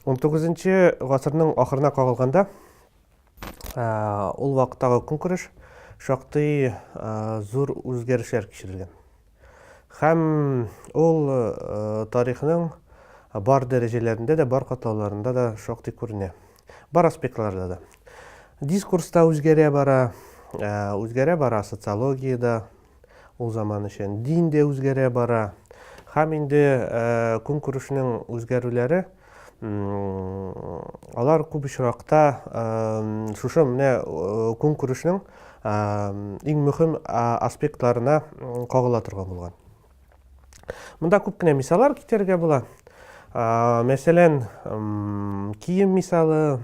19 ғасырның ақырына қағылғанда ол вақыттағы күнкөріш шақты зор өзгерішлер кешірілген. Һәм ол тарихының бар дәрежелерінде де, бар қатауларында да шақты көріне. Бар аспектларда да. Дискурста өзгере бара социологияда, ол заман үшін динде өзгере бара. Һәм инде күнкөрішінің өзгерулері алар көп очракта шушы менә күнкөрішнең иң мөһим аспектларына кагыла торган булган. Монда күп кенә мисаллар китерергә була. Мәсәлән, кием мисалы,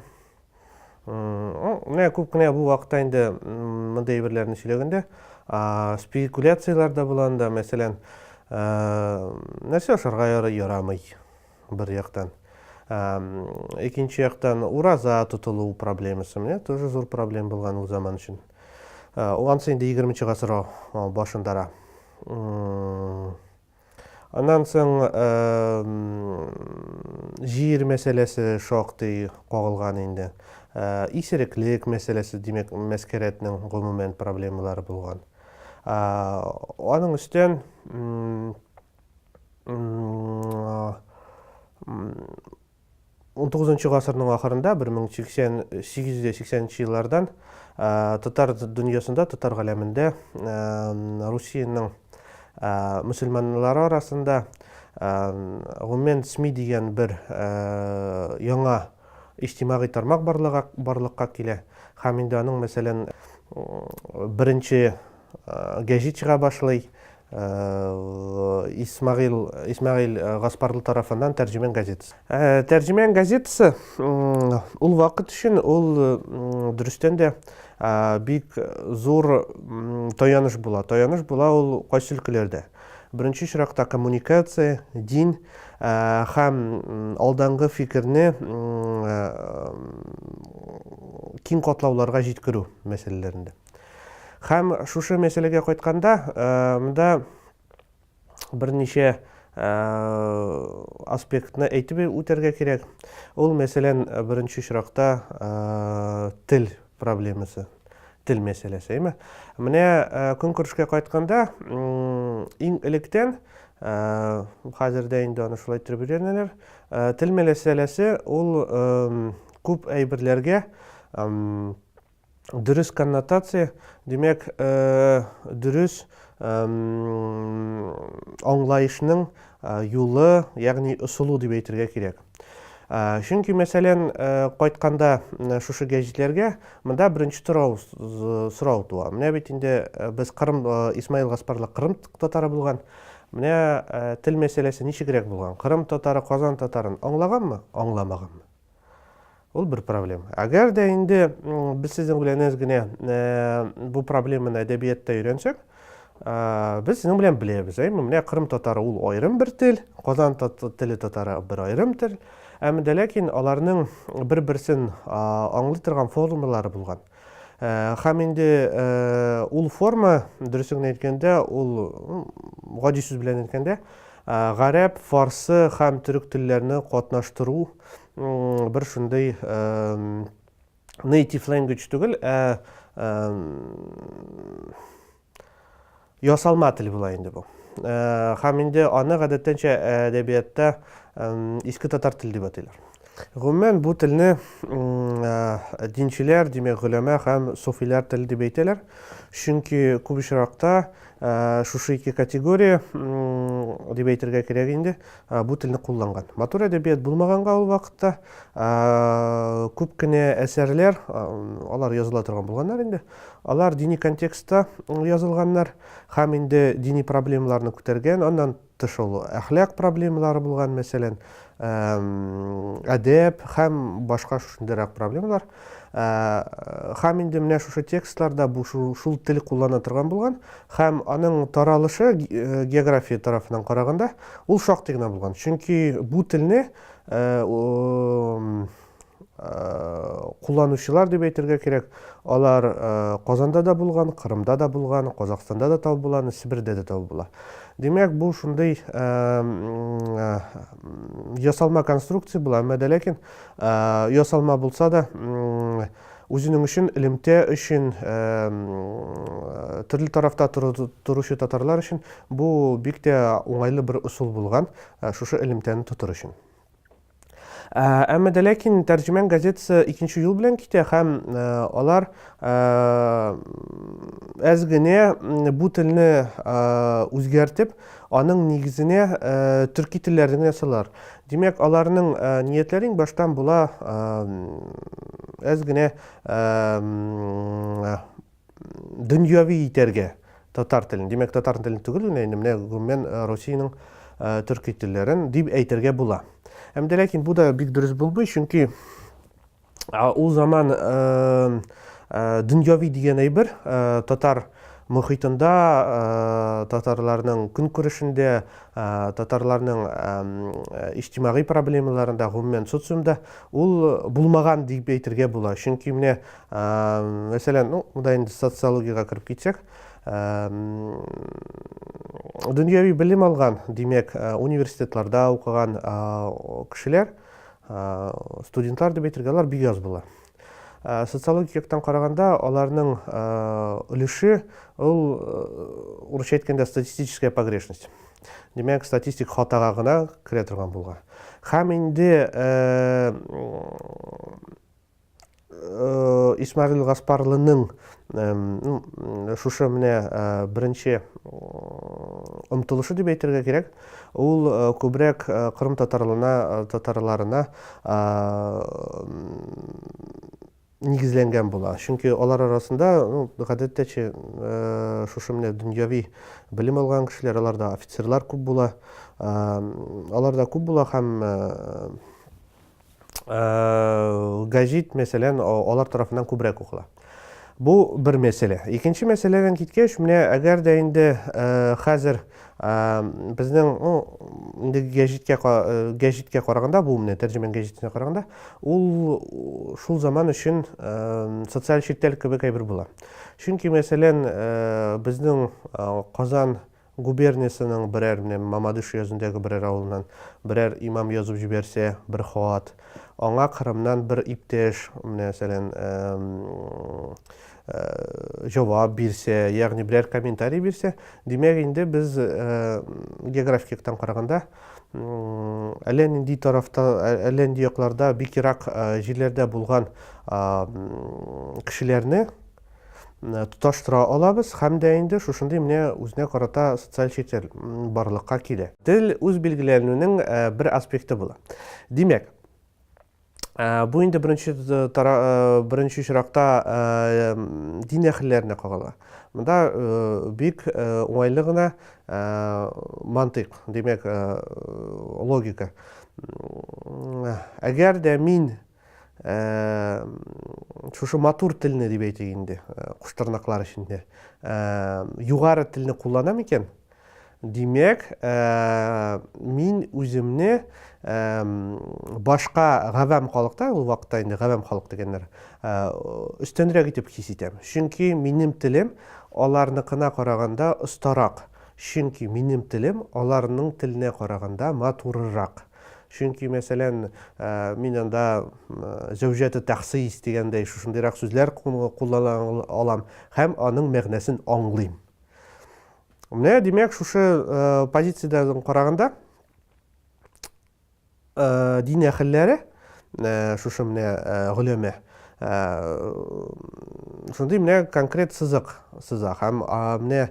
күп кенә бу вакытта инде мондай әйберләрне сөйләгәндә, спекуляциялар да булганда, мәсәлән, нәрсә ашарга ярамый бер яктан. Икенче яктан ураза тотылу проблемасы, тоже зур проблема булган ул заман өчен. Анысы инде 20-нче гасыр башындара. Аннан соң җир мәсьәләсе шактый кагылган инде. Исереклек мәсьәләсе, димәк, мәскәрәтнең гомумән проблемалары булган. Аның өстен 19 гасырның ахырында 1880 еллардан татар дөньясында, татар галәмендә Русияның мөселманнары арасында гомумән СМИ дигән бер яңа иҗтимагый тармак барлыкка килә. Һәм инде аның, мәсәлән, беренче гәҗит чыга башлый. Исмәгыйль Гаспарлы тарафыннан Тәрҗемән газетасы. Тәрҗемән газетасы ул вакыт өчен ул дөрестән дә бик зур таяныш була. Таяныш була ул кайсы өлкәләрдә. Беренче чиракта коммуникация, дин һәм алдангы фикерне киң катлауларга җиткерү мәсьәләләрендә. Һәм шушы мәсьәләгә кайтканда, монда берничә аспектны әйтеп үтәргә кирәк. Ул, мәсәлән, беренче чиракта тел проблемасы, тел мәсьәләсе. Менә көнкүрешкә кайтканда, иң электән, хәзердә инде аны шулай итеп бирәләр, тел мәсьәләсе ул күп әйберләргә дөрес коннотация, димәк, дөрес аңлайышның юлы, ягъни ысулы дип әйтергә кирәк. Чөнки, мәсәлән, кайтканда шушы гәҗитләргә монда беренче сорау туа. Менә бит инде без Исмәгыйль Гаспарлы Кырым татары булган. Менә тел мәсьәләсе ничегрәк булган? Кырым татары Казан татарын аңлаганмы, аңламаганмы? Ул бер проблема. Әгәр дә инде без сезнең белән генә бу проблеманы әдәбиятта өйрәнсәк, без сезнең белән беләбез. Менә Кырым татары ул аерым бер тел, Казан теле татары бер аерым тел. Ләкин аларның бер-берсен аңлый торган формалары булган. Һәм инде ул форма, дөресен әйткәндә, ул гади сүз белән әйткәндә, гарәп, фарсы һәм төрек телләрне катнаштыру bir шундай native language түгел, ясалма тел була инде бу. Һәм инде аны гадәттәнчә әдәбиятта иске татар теле дип атыйлар. Гомумән бу телне динчеләр, димәк, гөләмә һәм суфилар теле дип әйтәләр. Чөнки күп очракта шушы ике категория дип әйтергә кирәк инде бу телне кулланган. Матур әдәбият булмаганга ул вакытта күп кенә әсәрләр, алар языла торган булганнар инде. Алар дини контекстта язылганнар һәм инде дини проблемаларны күтәргән. Аннан тыш ул әхлак проблемалары булган, мәсәлән, әдәп һәм башка шундыйрак проблемалар. Һәм инде менә шушы текстларда шул тел куллана торган булган, һәм аның таралышы география тарафынан караганда ул шактый гына булган. Чөнки бу телне кулланучылар дип әйтергә кирәк. Алар Казанда да булган, Кырымда да булган, Казакстанда да табып була, Сибирьдә дә табып була. Демәк, бу шундый ясалма конструкция була, әмма дә ләкин ясалма булса да үзенең өчен элемтә өчен төрле тарафта торучы татарлар өчен бу бик тә уңайлы бер усул булган, шушы элемтәне тотыр өчен. Әмма дә ләкин тәрҗемән газетасы 2нче юл белән китә һәм алар әз генә бу телне үзгәртеп, аның нигезенә төрки телләрен ясалар. Димәк, аларның ниятләре баштан була әз генә дөньяви итәргә татар телен. Димәк, татар телен түгел, менә гомумән Россиянең төрки телләрен дип әйтергә була. Әмма дә ләкин бу да бик дөрес булмый, чөнки ул заман дөньяви дигән әйбер татар мөхитендә, татарларның көнкүрешендә, татарларның иҗтимагый проблемаларында, гомумән социумда ул булмаган дип әйтергә була. Чөнки менә мәсәлән, монда инде социологиягә кирип китсәк, дөньяви белем алган, димәк, университетларда укыган кешеләр, студентлар дип әйтергә, алар бик аз була. Социологияктан караганда, аларның өлеше ул урысча әйткәндә статистическая погрешность. Димәк, статистик хатага гына керә торган булган. Һәм инде Исмәгыйль Гаспарлының шушы менә беренче омтылышы дип әйтергә кирәк, ул күбрәк Кырым татарларына нигезләнгән була. Чөнки алар арасында гадәттәчә шушы менә дөньяви белем алган кешеләр, аларда офицерлар күп була, аларда күп була һәм гәҗит, мәсәлән, алар тарафыннан күбрәк укыла. Бу бер мәсьәлә. Икенче мәсьәләдән киткәч, менә әгәр дә инде хәзер безнең инде гәҗиткә караганда, бу менә тәрҗемән гәҗитенә караганда, ул шул заман өчен социаль читтәлек кебек әйбер була. Чөнки мәсәлән, безнең Казан губерниясының берәр Мамадыш язындагы берәр авылыннан берәр имам язып җибәрсә, бер хат, аңа Кырымнан бер иптәш, мәсәлән, җавап бирсә, ягъни берәр комментарий бирсә, димәк, инде без географиктан караганда әллә нинди тарафта, әллә нинди якларда бик ерак җирләрдә булган кешеләрне тоташтыра алабыз, һәм дә инде шушындый менә үзенә карата социаль читтәл барлыкка килә. Тел үз билгеләнүнең бер аспекты була. Димәк, бу инде беренче чиракта дин әһелләренә кагыла. Монда бик уңайлы гына мантык, димәк, логика. Әгәр дә мин шушы матур телне дип әйтик инде, куштырнаклар эчендә, югары телне кулланам икән, димәк, мин үземне башка гавам халыкта, ул вакытта инде гавам халык дигәннәр, өстенрәк итеп хис итәм. Чөнки минем телем аларныкына караганда остарак. Чөнки минем телем аларның теленә караганда матуррак. Чөнки, мәсәлән, мин анда зәүҗәте тәхсис дигәндәй шушындыйрак сүзләр куллана алам һәм аның мәгънәсен аңлыйм. Менә димәк, шушы позициядән караганда дин әһелләре, шушы менә гөләмә, шундый менә конкрет сызык сыза һәм менә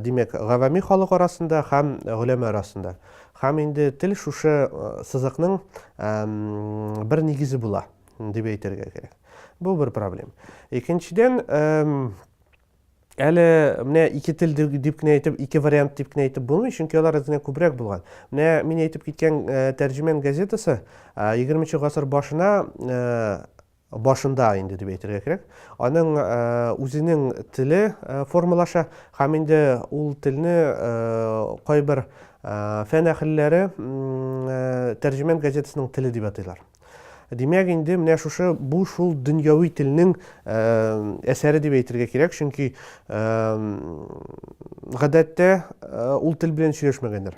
димәк, гавами халык арасында һәм гөләмә арасында. Һәм инде тел шушы сызыкның бер нигезе була дип әйтергә кирәк. Бу бер проблема. Икенчедән, әле менә ике тел дип кенә әйтеп, ике вариант дип кенә әйтеп булмый, чөнки алар үзенә күбрәк булган. Менә мин әйтеп киткән тәрҗемән газетасы 20нче гасыр башында инде дип әйтергә кирәк. Аның үзенең теле формалаша һәм инде ул телне кайбер фән әһелләре тәрҗемән газетасының теле дип атыйлар. Демек инде менә шушы бу шул дөньяви телнең әсәре дип әйтергә кирәк, чөнки гадәттә ул тел белән сөйләшмәгәннәр.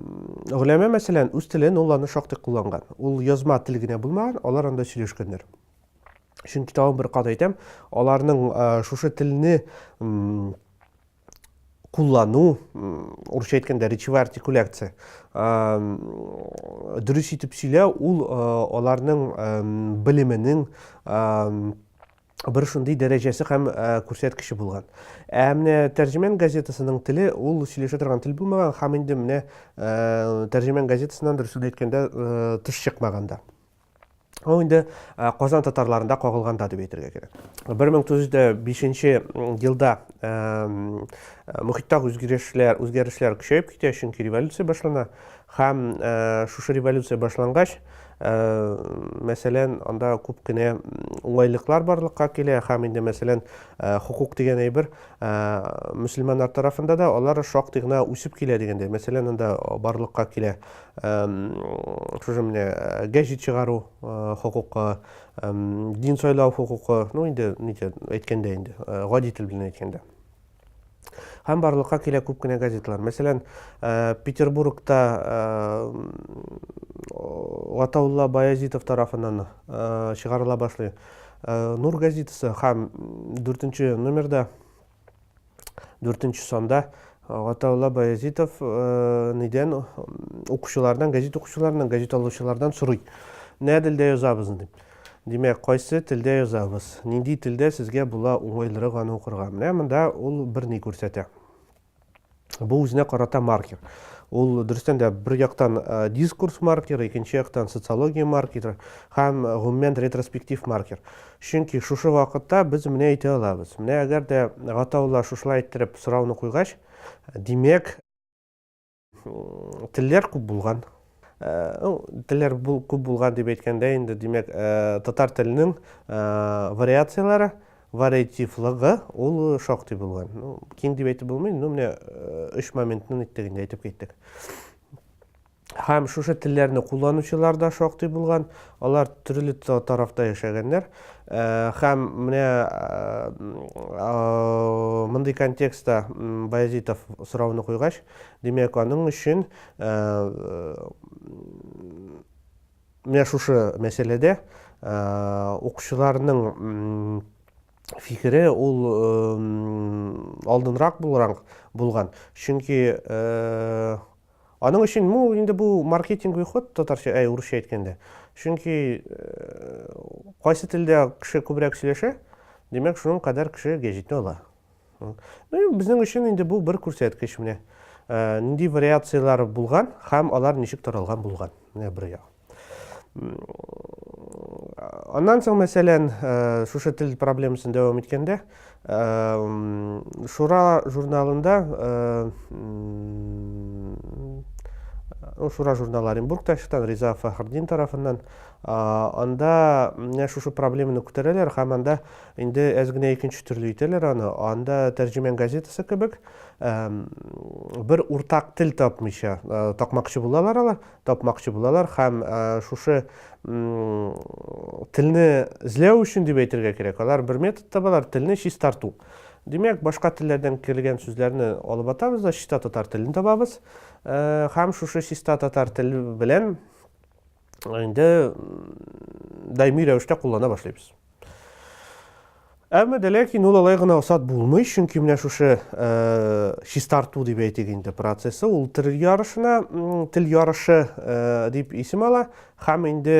Гөләмә мәсәлән үз телен ул аны шактый кулланган. Ул язма тел генә булмаган, алар анда сөйләшкәннәр. Чөнки тагын бер кат әйтәм, аларның шушы телне куллану, урысча әйткәндә речевая артикуляция, дөрес итеп сөйләү, ул аларның белеменең бер шундый дәрәҗәсе һәм күрсәткече булган. Менә тәрҗемән газетасының теле ул сөйләшә торган тел булмаган һәм инде менә тәрҗемән газетасыннан дөресен әйткәндә тыш чыкмаганда. Ул инде Казан татарларында кагылганда дип әйтергә кирәк. 1905 елда мөхиттәге үзгәрешләр көчәеп китә, чөнки революция башлана. Һәм шушы революция башлангач, мәсәлән, анда күп кенә уңайлыклар барлыкка килә, һәм инде мәсәлән, хукук дигән әйбер мөселманнар тарафында да алар шактый гына үсеп килә дигәндә. Мәсәлән, анда барлыкка килә шушы менә гәҗит чыгару хукукы, дин сайлау хукукы, инде әйткәндә инде, гади тел белән әйткәндә. Һәм барлыкка килә күп кенә газеталар. Мәсәлән, Петербургта Гатаулла Баязитов тарафыннан чыгарыла башлый. Нур газетасы һәм 4-нче номерда, 4-нче санда Гатаулла Баязитов нидән укучылардан, газет укучылардан, газет алучылардан сорый. Нә телдә язабыз дип. Демәк, кайсы телдә язабыз? Нинди телдә сезгә була уңайлырак аны укырга? Менә монда ул берни күрсәтә. Бу үзенә карата маркер. Ул дөрестән дә бер яктан дискурс маркеры, икенче яктан социология маркеры һәм гомумән ретроспектив маркер. Чөнки шушы вакытта без менә әйтә алабыз. Менә әгәр дә Гатаулла шушылай иттереп сорауны куйгач, демәк, телләр күп булган. Телләр күп булган дип әйткәндә инде, демәк, татар теленең вариациялары, вариативлыгы ул шактый булган. Киң дип әйтеп булмый, менә 3 моментны әйтеп киттек. Һәм шушы телләрне кулланучылар да шактый булган, алар төрле тарафта яшәгәннәр. Һәм менә мондый контекстта Баязитов сорауны куйгач, демәк, аның өчен менә шушы мәсьәләдә укучыларның фикере ул алдынрак булган. Чөнки аның өчен инде бу маркетинговый ход, татарча, урысча әйткәндә. Чөнки кайсы телдә кеше күбрәк сөйләшә, демәк, шуның кадәр кеше гәҗитне ала. Безнең өчен инде бу бер күрсәткеч менә. Нинди вариациялар булган һәм алар ничек таралган булган. Менә бер як. Аннан соң, мәсәлән, шушы тел проблемасын дәвам иткәндә, Шура журналында, Шура журналы Оренбургта чыккан, Риза Фахрдин тарафыннан, анда шушы проблеманы күтәрәләр һәм анда инде әз генә икенче төрле итәләр аны. Анда тәрҗемән газетасы кебек бер уртак тел тапмакчы булалар һәм шушы телне эзләү өчен дип әйтергә кирәк. Алар бер метод табалар, телне чистарту. Демәк, башка телләрдән килгән сүзләрне алып атабыз да чиста татар телен табабыз. Һәм шушы чиста татар теле белән инде даими рәвештә куллана башлыйбыз. Әмма ләкин ул алай гына усат булмый, чөнки менә шушы чистарту дип әйтик инде процессы, ул тел ярышы дип исем ала, һәм инде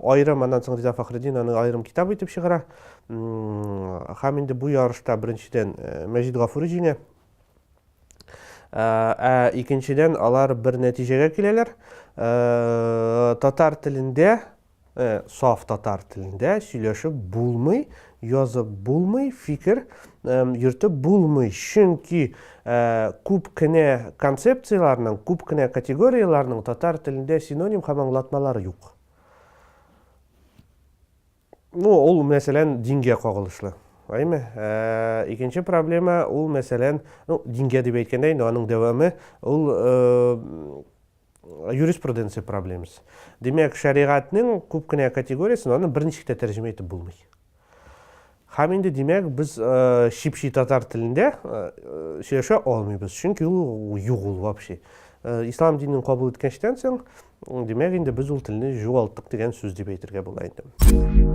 айрым, аннан соң Риза Фахридин аны айрым китап итеп чыгара. Һәм инде бу ярышта беренчедән Мәҗит Гафури җиңә. Икенчедән алар бер нәтиҗәгә киләләр. Татар телендә, саф татар телендә сөйләшеп булмый, язып булмый, фикер йөртеп булмый. Чөнки күп кенә концепцияларның, күп кенә категорияларның татар телендә синоним һәм аңлатмалары юк. Ул, мәсәлән, дингә кагылышлы. Икенче проблема ул, мәсәлән, дингә дип әйткәндә инде аның дәвамы, ул юриспруденция проблемасы. Демек, шариғатның көп кенә категориясын аны бірнешікте тәржіме етіп болмай. Һәм инде демек біз шипши татар тілінде сөйлеше алмайбыз. Чөнки ул юк ул вообще. Ислам динін кабул иткәнчтән соң, демек инде біз ул телне югалттык дигән сүз дип әйтергә була инде.